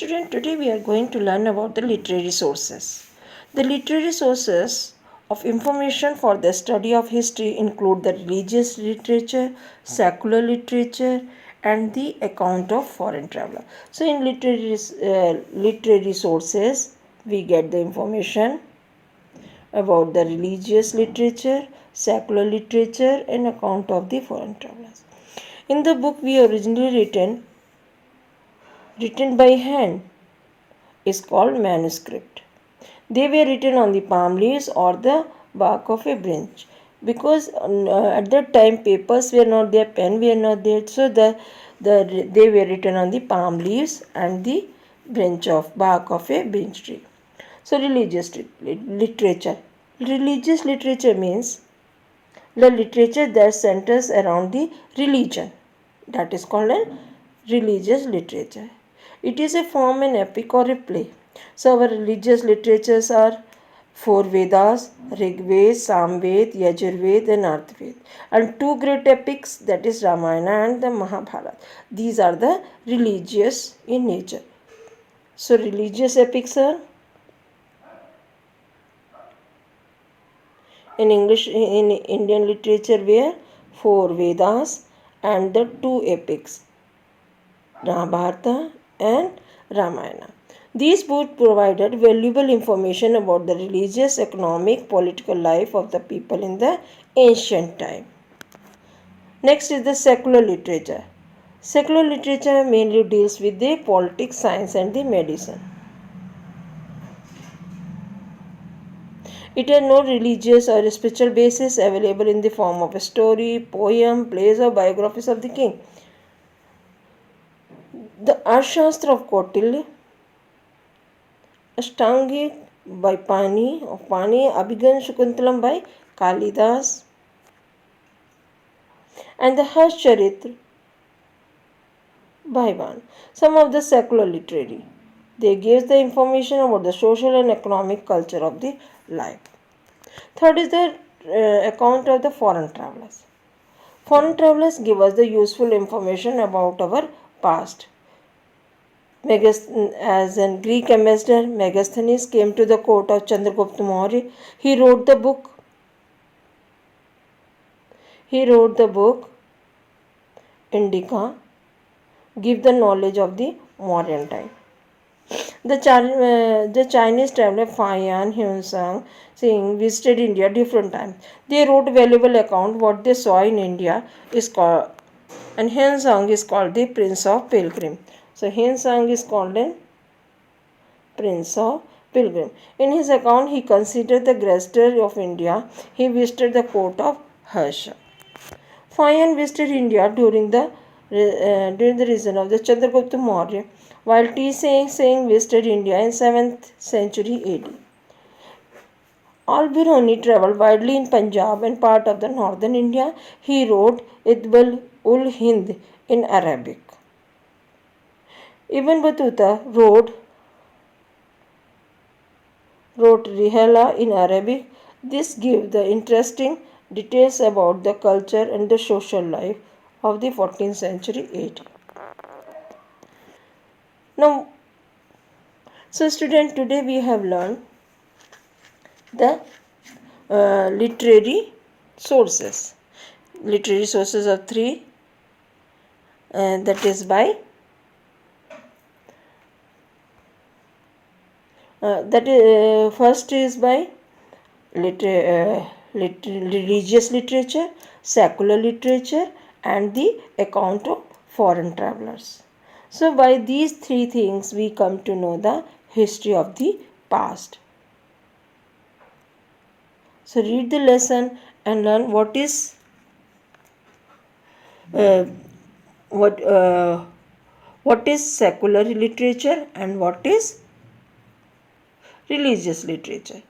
student, today we are going to learn about the literary sources. The literary sources of information for the study of history include the religious literature, secular literature, and the account of foreign traveler. So in literary sources, we get the information about the religious literature, secular literature, and account of the foreign travelers. In the book we originally written by hand is called manuscript. They were written on the palm leaves or the bark of a branch because at that time papers were not there, pen were not there, so they were written on the palm leaves and the branch of bark of a branch tree. So literature. Religious literature means the literature that centers around the religion. That is called a religious literature. It is a form, an epic or a play. So our religious literatures are four Vedas, Rig Veda, Sam Veda, Yajurveda and Arthveda. And two great epics, that is Ramayana and the Mahabharata. These are the religious in nature. So religious epics are in English, in Indian literature were four Vedas and the two epics, Mahabharata and Ramayana. These books provided valuable information about the religious, economic, political life of the people in the ancient time. Next is the secular literature. Secular literature mainly deals with the politics, science and the medicine. It has no religious or spiritual basis, available in the form of a story, poem, plays or biographies of the king. The Arthashastra of Kautilya, Ashtanga by Pani, Abhigan Shakuntalam by Kalidas, and the Harsh Charitra by Van. Some of the secular literary. They give the information about the social and economic culture of the life. Third is the account of the foreign travelers. Foreign travelers give us the useful information about our past. As a Greek ambassador, Megasthenes came to the court of Chandragupta Maurya. He wrote the book Indica, give the knowledge of the Mauryan time. The Chinese traveler Fayan Hunsang Singh visited India different times. They wrote valuable account what they saw in India is called, and Hunsang is called the Prince of Pilgrim. So Hunsang is called a Prince of Pilgrim. In his account, he considered the grandeur of India. He visited the court of Harsha. Fayan visited India during the reign of the Chandragupta Maurya, while T. Singh visited India in 7th century AD. Al-Biruni travelled widely in Punjab and part of the northern India. He wrote Idbal-ul-Hind in Arabic. Ibn Battuta wrote Rihala in Arabic. This gives the interesting details about the culture and the social life of the 14th century AD. Now, so student, today we have learned the literary sources. Literary sources of three, that is by first is by religious literature, secular literature and the account of foreign travelers. So by these three things we come to know the history of the past. So read the lesson and learn what is secular literature and what is religious literature.